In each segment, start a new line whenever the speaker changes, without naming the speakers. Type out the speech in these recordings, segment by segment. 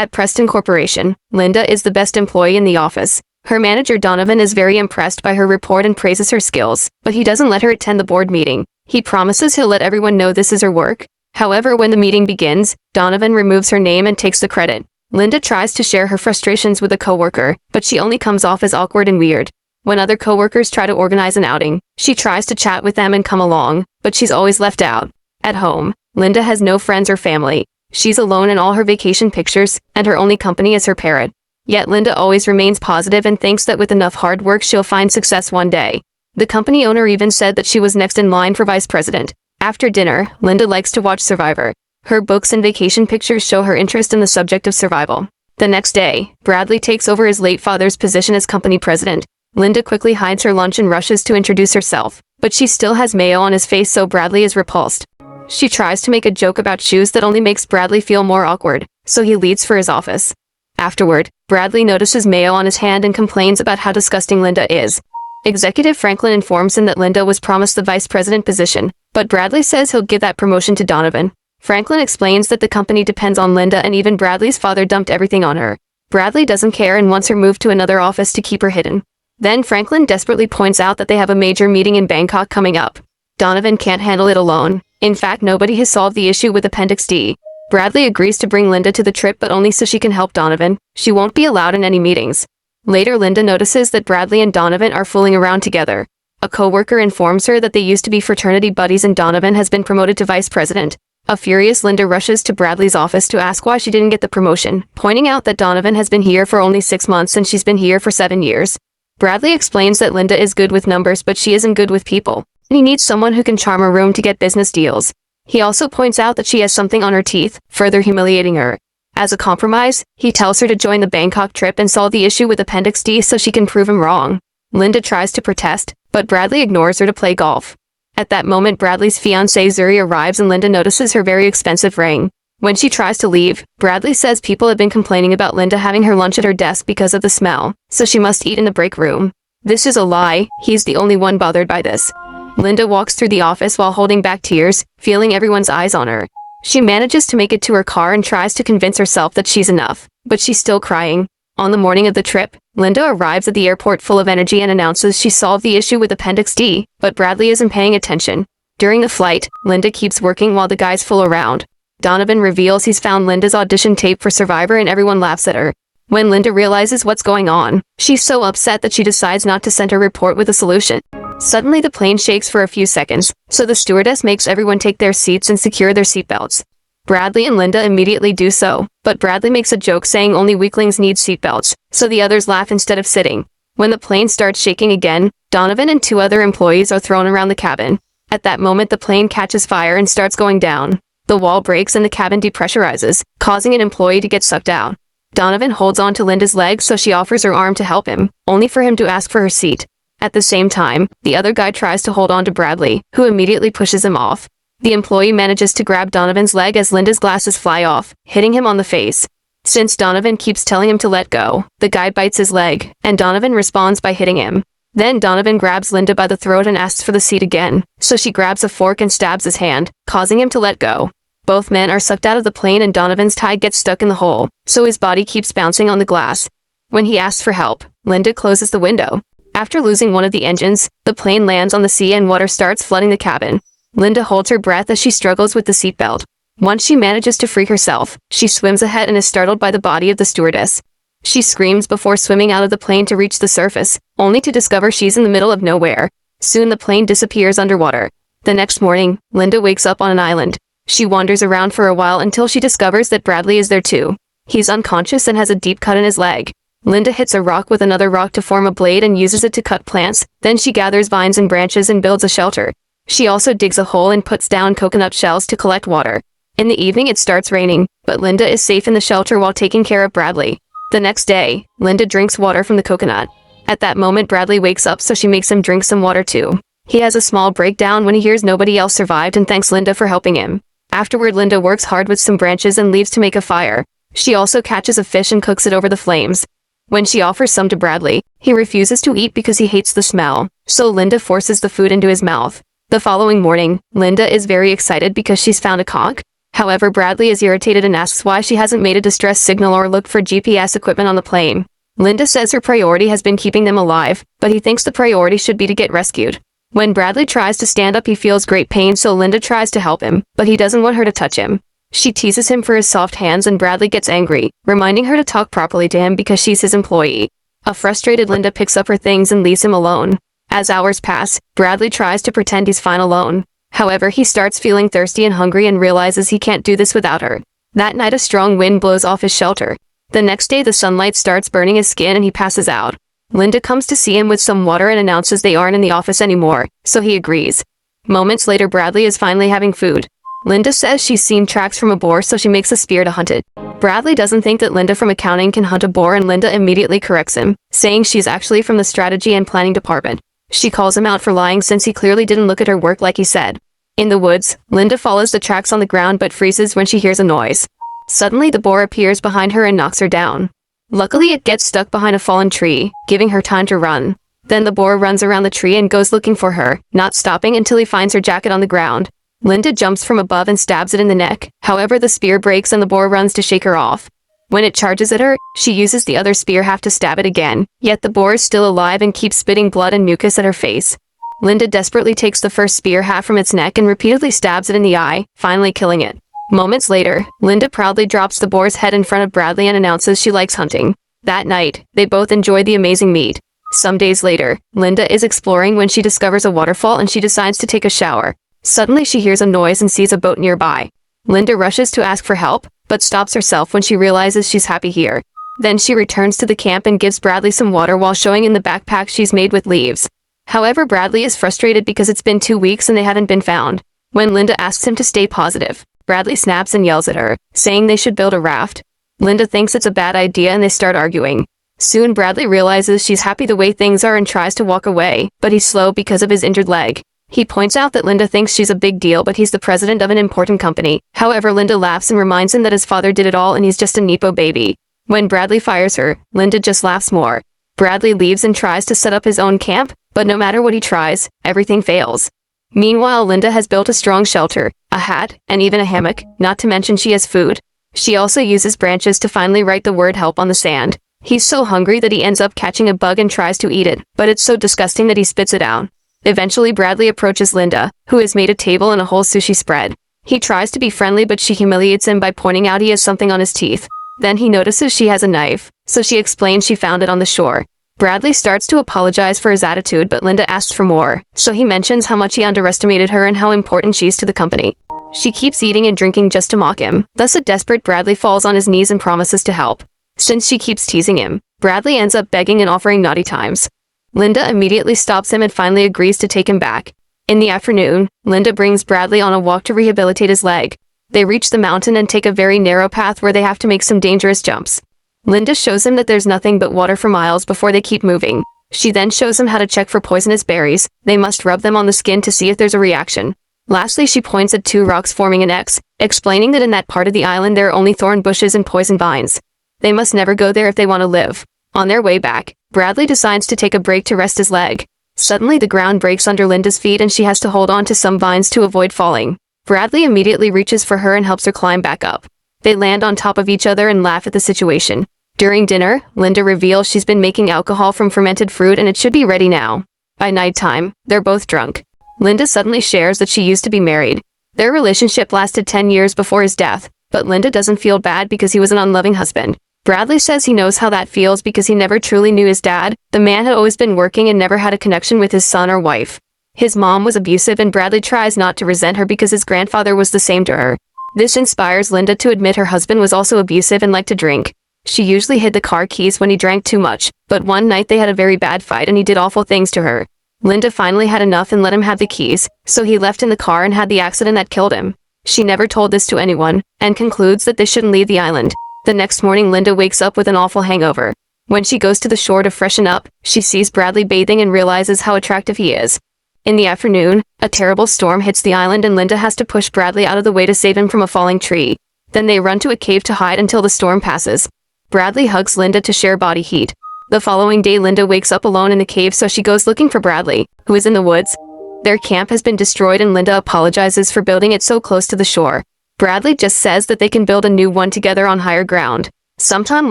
At Preston Corporation, Linda is the best employee in the office. Her manager Donovan is very impressed by her report and praises her skills, but he doesn't let her attend the board meeting. He promises he'll let everyone know this is her work. However, when the meeting begins, Donovan removes her name and takes the credit. Linda tries to share her frustrations with a coworker, but she only comes off as awkward and weird. When other coworkers try to organize an outing, she tries to chat with them and come along, but she's always left out. At home, Linda has no friends or family. She's alone in all her vacation pictures, and her only company is her parrot. Yet Linda always remains positive and thinks that with enough hard work she'll find success one day. The company owner even said that she was next in line for vice president. After dinner, Linda likes to watch Survivor. Her books and vacation pictures show her interest in the subject of survival. The next day, Bradley takes over his late father's position as company president. Linda quickly hides her lunch and rushes to introduce herself, but she still has mayo on his face, so Bradley is repulsed. She tries to make a joke about shoes that only makes Bradley feel more awkward, so he leaves for his office. Afterward, Bradley notices mayo on his hand and complains about how disgusting Linda is. Executive Franklin informs him that Linda was promised the vice president position, but Bradley says he'll give that promotion to Donovan. Franklin explains that the company depends on Linda and even Bradley's father dumped everything on her. Bradley doesn't care and wants her moved to another office to keep her hidden. Then Franklin desperately points out that they have a major meeting in Bangkok coming up. Donovan can't handle it alone. In fact, nobody has solved the issue with Appendix D. Bradley agrees to bring Linda to the trip, but only so she can help Donovan. She won't be allowed in any meetings. Later, Linda notices that Bradley and Donovan are fooling around together. A coworker informs her that they used to be fraternity buddies and Donovan has been promoted to vice president. A furious Linda rushes to Bradley's office to ask why she didn't get the promotion, pointing out that Donovan has been here for only 6 months and she's been here for 7 years. Bradley explains that Linda is good with numbers, but she isn't good with people, and he needs someone who can charm a room to get business deals. He also points out that she has something on her teeth, further humiliating her. As a compromise, he tells her to join the Bangkok trip and solve the issue with Appendix D so she can prove him wrong. Linda tries to protest, but Bradley ignores her to play golf. At that moment, Bradley's fiancée Zuri arrives and Linda notices her very expensive ring. When she tries to leave, Bradley says people have been complaining about Linda having her lunch at her desk because of the smell, so she must eat in the break room. This is a lie, he's the only one bothered by this. Linda walks through the office while holding back tears, feeling everyone's eyes on her. She manages to make it to her car and tries to convince herself that she's enough, but she's still crying. On the morning of the trip, Linda arrives at the airport full of energy and announces she solved the issue with Appendix D, but Bradley isn't paying attention. During the flight, Linda keeps working while the guys fool around. Donovan reveals he's found Linda's audition tape for Survivor and everyone laughs at her. When Linda realizes what's going on, she's so upset that she decides not to send her report with a solution. Suddenly the plane shakes for a few seconds, so the stewardess makes everyone take their seats and secure their seatbelts. Bradley and Linda immediately do so, but Bradley makes a joke saying only weaklings need seatbelts, so the others laugh instead of sitting. When the plane starts shaking again, Donovan and 2 other employees are thrown around the cabin. At that moment the plane catches fire and starts going down. The wall breaks and the cabin depressurizes, causing an employee to get sucked out. Donovan holds on to Linda's leg, so she offers her arm to help him, only for him to ask for her seat. At the same time, the other guy tries to hold on to Bradley, who immediately pushes him off. The employee manages to grab Donovan's leg as Linda's glasses fly off, hitting him on the face. Since Donovan keeps telling him to let go, the guy bites his leg, and Donovan responds by hitting him. Then Donovan grabs Linda by the throat and asks for the seat again, so she grabs a fork and stabs his hand, causing him to let go. Both men are sucked out of the plane and Donovan's tie gets stuck in the hole, so his body keeps bouncing on the glass. When he asks for help, Linda closes the window. After losing one of the engines, the plane lands on the sea and water starts flooding the cabin. Linda holds her breath as she struggles with the seatbelt. Once she manages to free herself, she swims ahead and is startled by the body of the stewardess. She screams before swimming out of the plane to reach the surface, only to discover she's in the middle of nowhere. Soon the plane disappears underwater. The next morning, Linda wakes up on an island. She wanders around for a while until she discovers that Bradley is there too. He's unconscious and has a deep cut in his leg. Linda hits a rock with another rock to form a blade and uses it to cut plants. Then she gathers vines and branches and builds a shelter. She also digs a hole and puts down coconut shells to collect water. In the evening it starts raining, but Linda is safe in the shelter while taking care of Bradley. The next day, Linda drinks water from the coconut. At that moment Bradley wakes up, so she makes him drink some water too. He has a small breakdown when he hears nobody else survived and thanks Linda for helping him. Afterward, Linda works hard with some branches and leaves to make a fire. She also catches a fish and cooks it over the flames. When she offers some to Bradley, he refuses to eat because he hates the smell, so Linda forces the food into his mouth. The following morning, Linda is very excited because she's found a conch. However, Bradley is irritated and asks why she hasn't made a distress signal or looked for GPS equipment on the plane. Linda says her priority has been keeping them alive, but he thinks the priority should be to get rescued. When Bradley tries to stand up, he feels great pain, so Linda tries to help him, but he doesn't want her to touch him. She teases him for his soft hands and Bradley gets angry, reminding her to talk properly to him because she's his employee. A frustrated Linda picks up her things and leaves him alone. As hours pass, Bradley tries to pretend he's fine alone. However, he starts feeling thirsty and hungry and realizes he can't do this without her. That night, a strong wind blows off his shelter. The next day, the sunlight starts burning his skin and he passes out. Linda comes to see him with some water and announces they aren't in the office anymore, so he agrees. Moments later, Bradley is finally having food. Linda says she's seen tracks from a boar, so she makes a spear to hunt it. Bradley doesn't think that Linda from accounting can hunt a boar, and Linda immediately corrects him, saying she's actually from the strategy and planning department. She calls him out for lying since he clearly didn't look at her work like he said. In the woods, Linda follows the tracks on the ground but freezes when she hears a noise. Suddenly, the boar appears behind her and knocks her down. Luckily, it gets stuck behind a fallen tree, giving her time to run. Then the boar runs around the tree and goes looking for her, not stopping until he finds her jacket on the ground. Linda jumps from above and stabs it in the neck. However, the spear breaks and the boar runs to shake her off. When it charges at her, she uses the other spear half to stab it again, yet the boar is still alive and keeps spitting blood and mucus at her face. Linda desperately takes the first spear half from its neck and repeatedly stabs it in the eye, finally killing it. Moments later, Linda proudly drops the boar's head in front of Bradley and announces she likes hunting. That night, they both enjoy the amazing meat. Some days later, Linda is exploring when she discovers a waterfall and she decides to take a shower. Suddenly she hears a noise and sees a boat nearby. Linda rushes to ask for help, but stops herself when she realizes she's happy here. Then she returns to the camp and gives Bradley some water while showing in the backpack she's made with leaves. However, Bradley is frustrated because it's been 2 weeks and they haven't been found. When Linda asks him to stay positive, Bradley snaps and yells at her, saying they should build a raft. Linda thinks it's a bad idea and they start arguing. Soon Bradley realizes she's happy the way things are and tries to walk away, but he's slow because of his injured leg. He points out that Linda thinks she's a big deal, but he's the president of an important company. However, Linda laughs and reminds him that his father did it all and he's just a nepo baby. When Bradley fires her, Linda just laughs more. Bradley leaves and tries to set up his own camp, but no matter what he tries, everything fails. Meanwhile, Linda has built a strong shelter, a hat, and even a hammock, not to mention she has food. She also uses branches to finally write the word help on the sand. He's so hungry that he ends up catching a bug and tries to eat it, but it's so disgusting that he spits it out. Eventually, Bradley approaches Linda, who has made a table and a whole sushi spread. He tries to be friendly, but she humiliates him by pointing out he has something on his teeth. Then he notices she has a knife, so she explains she found it on the shore. Bradley starts to apologize for his attitude, but Linda asks for more, so he mentions how much he underestimated her and how important she is to the company. She keeps eating and drinking just to mock him. Thus, a desperate Bradley falls on his knees and promises to help. Since she keeps teasing him, Bradley ends up begging and offering naughty times. Linda immediately stops him and finally agrees to take him back. In the afternoon, Linda brings Bradley on a walk to rehabilitate his leg. They reach the mountain and take a very narrow path where they have to make some dangerous jumps. Linda shows him that there's nothing but water for miles before they keep moving. She then shows him how to check for poisonous berries. They must rub them on the skin to see if there's a reaction. Lastly, she points at 2 rocks forming an X, explaining that in that part of the island there are only thorn bushes and poison vines. They must never go there if they want to live. On their way back, Bradley decides to take a break to rest his leg. Suddenly, the ground breaks under Linda's feet and she has to hold on to some vines to avoid falling. Bradley immediately reaches for her and helps her climb back up. They land on top of each other and laugh at the situation. During dinner, Linda reveals she's been making alcohol from fermented fruit and it should be ready now. By nighttime, they're both drunk. Linda suddenly shares that she used to be married. Their relationship lasted 10 years before his death, but Linda doesn't feel bad because he was an unloving husband. Bradley says he knows how that feels because he never truly knew his dad. The man had always been working and never had a connection with his son or wife. His mom was abusive and Bradley tries not to resent her because his grandfather was the same to her. This inspires Linda to admit her husband was also abusive and liked to drink. She usually hid the car keys when he drank too much, but one night they had a very bad fight and he did awful things to her. Linda finally had enough and let him have the keys, so he left in the car and had the accident that killed him. She never told this to anyone, and concludes that they shouldn't leave the island. The next morning, Linda wakes up with an awful hangover. When she goes to the shore to freshen up, she sees Bradley bathing and realizes how attractive he is. In the afternoon, a terrible storm hits the island and Linda has to push Bradley out of the way to save him from a falling tree. Then they run to a cave to hide until the storm passes. Bradley hugs Linda to share body heat. The following day, Linda wakes up alone in the cave, so she goes looking for Bradley, who is in the woods. Their camp has been destroyed and Linda apologizes for building it so close to the shore. Bradley just says that they can build a new one together on higher ground. Sometime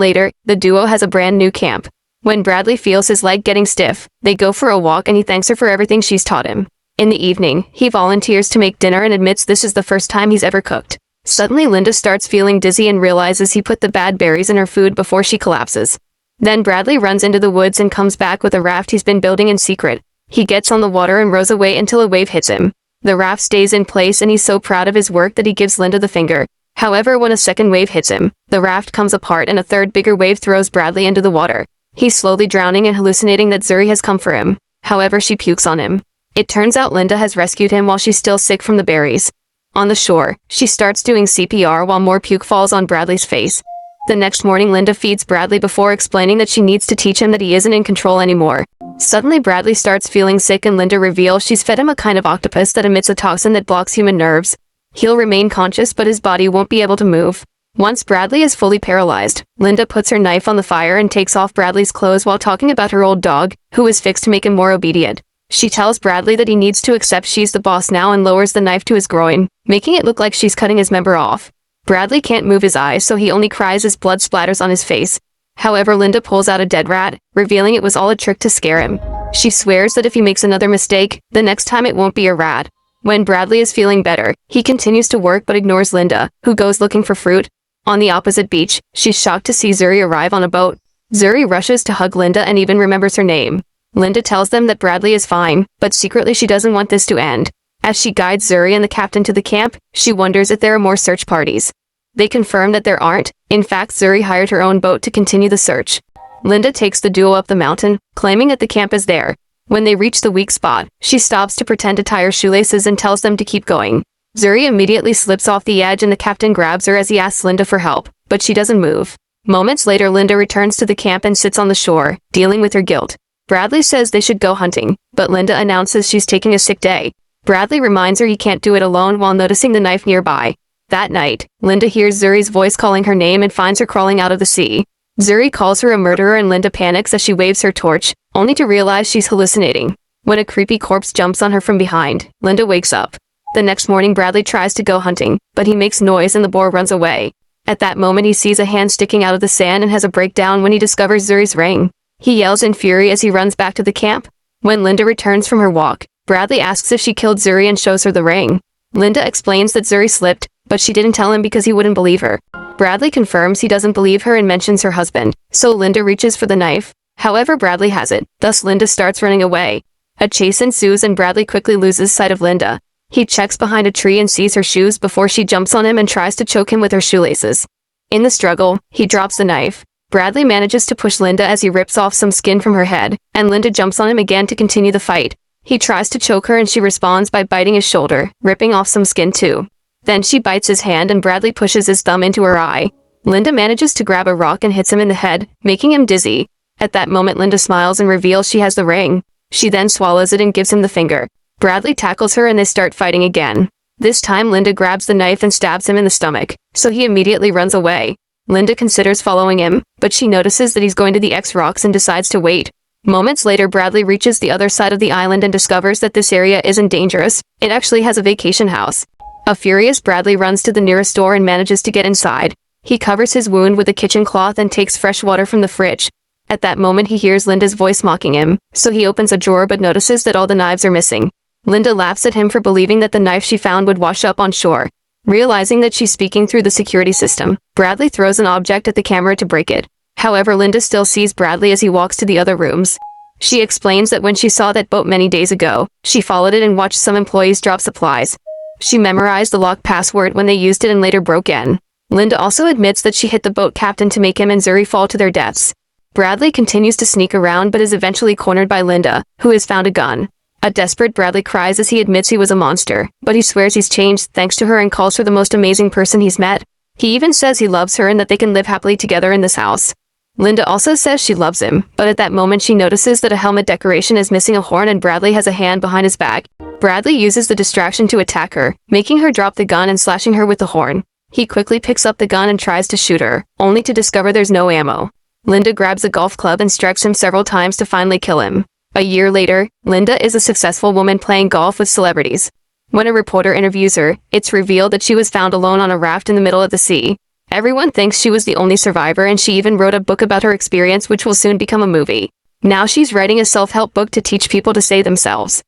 later, the duo has a brand new camp. When Bradley feels his leg getting stiff, they go for a walk and he thanks her for everything she's taught him. In the evening, he volunteers to make dinner and admits this is the first time he's ever cooked. Suddenly Linda starts feeling dizzy and realizes he put the bad berries in her food before she collapses. Then Bradley runs into the woods and comes back with a raft he's been building in secret. He gets on the water and rows away until a wave hits him. The raft stays in place and he's so proud of his work that he gives Linda the finger. However, when a second wave hits him, the raft comes apart and a third bigger wave throws Bradley into the water. He's slowly drowning and hallucinating that Zuri has come for him. However, she pukes on him. It turns out Linda has rescued him while she's still sick from the berries. On the shore, she starts doing CPR while more puke falls on Bradley's face. The next morning, Linda feeds Bradley before explaining that she needs to teach him that he isn't in control anymore. Suddenly, Bradley starts feeling sick and Linda reveals she's fed him a kind of octopus that emits a toxin that blocks human nerves. He'll remain conscious but his body won't be able to move. Once Bradley is fully paralyzed, Linda puts her knife on the fire and takes off Bradley's clothes while talking about her old dog, who is fixed to make him more obedient. She tells Bradley that he needs to accept she's the boss now and lowers the knife to his groin, making it look like she's cutting his member off. Bradley can't move his eyes, so he only cries as blood splatters on his face. However, Linda pulls out a dead rat, revealing it was all a trick to scare him. She swears that if he makes another mistake, the next time it won't be a rat. When Bradley is feeling better, he continues to work but ignores Linda, who goes looking for fruit. On the opposite beach, she's shocked to see Zuri arrive on a boat. Zuri rushes to hug Linda and even remembers her name. Linda tells them that Bradley is fine, but secretly she doesn't want this to end. As she guides Zuri and the captain to the camp, she wonders if there are more search parties. They confirm that there aren't. In fact, Zuri hired her own boat to continue the search. Linda takes the duo up the mountain, claiming that the camp is there. When they reach the weak spot, she stops to pretend to tie her shoelaces and tells them to keep going. Zuri immediately slips off the edge and the captain grabs her as he asks Linda for help, but she doesn't move. Moments later, Linda returns to the camp and sits on the shore, dealing with her guilt. Bradley says they should go hunting, but Linda announces she's taking a sick day. Bradley reminds her he can't do it alone while noticing the knife nearby. That night, Linda hears Zuri's voice calling her name and finds her crawling out of the sea. Zuri calls her a murderer and Linda panics as she waves her torch, only to realize she's hallucinating. When a creepy corpse jumps on her from behind, Linda wakes up. The next morning, Bradley tries to go hunting, but he makes noise and the boar runs away. At that moment, he sees a hand sticking out of the sand and has a breakdown when he discovers Zuri's ring. He yells in fury as he runs back to the camp. When Linda returns from her walk, Bradley asks if she killed Zuri and shows her the ring. Linda explains that Zuri slipped, but she didn't tell him because he wouldn't believe her. Bradley confirms he doesn't believe her and mentions her husband, so Linda reaches for the knife. However, Bradley has it, thus Linda starts running away. A chase ensues and Bradley quickly loses sight of Linda. He checks behind a tree and sees her shoes before she jumps on him and tries to choke him with her shoelaces. In the struggle, he drops the knife. Bradley manages to push Linda as he rips off some skin from her head, and Linda jumps on him again to continue the fight. He tries to choke her and she responds by biting his shoulder, ripping off some skin too. Then she bites his hand and Bradley pushes his thumb into her eye. Linda manages to grab a rock and hits him in the head, making him dizzy. At that moment, Linda smiles and reveals she has the ring. She then swallows it and gives him the finger. Bradley tackles her and they start fighting again. This time Linda grabs the knife and stabs him in the stomach, so he immediately runs away. Linda considers following him, but she notices that he's going to the X rocks and decides to wait. Moments later, Bradley reaches the other side of the island and discovers that this area isn't dangerous. It actually has a vacation house. A furious Bradley runs to the nearest door and manages to get inside. He covers his wound with a kitchen cloth and takes fresh water from the fridge. At that moment, he hears Linda's voice mocking him, so he opens a drawer but notices that all the knives are missing. Linda laughs at him for believing that the knife she found would wash up on shore. Realizing that she's speaking through the security system, Bradley throws an object at the camera to break it. However, Linda still sees Bradley as he walks to the other rooms. She explains that when she saw that boat many days ago, she followed it and watched some employees drop supplies. She memorized the lock password when they used it and later broke in. Linda also admits that she hit the boat captain to make him and Zuri fall to their deaths. Bradley continues to sneak around but is eventually cornered by Linda, who has found a gun. A desperate Bradley cries as he admits he was a monster, but he swears he's changed thanks to her and calls her the most amazing person he's met. He even says he loves her and that they can live happily together in this house. Linda also says she loves him, but at that moment she notices that a helmet decoration is missing a horn and Bradley has a hand behind his back. Bradley uses the distraction to attack her, making her drop the gun and slashing her with the horn. He quickly picks up the gun and tries to shoot her, only to discover there's no ammo. Linda grabs a golf club and strikes him several times to finally kill him. A year later, Linda is a successful woman playing golf with celebrities. When a reporter interviews her, it's revealed that she was found alone on a raft in the middle of the sea. Everyone thinks she was the only survivor, and she even wrote a book about her experience, which will soon become a movie. Now she's writing a self-help book to teach people to save themselves.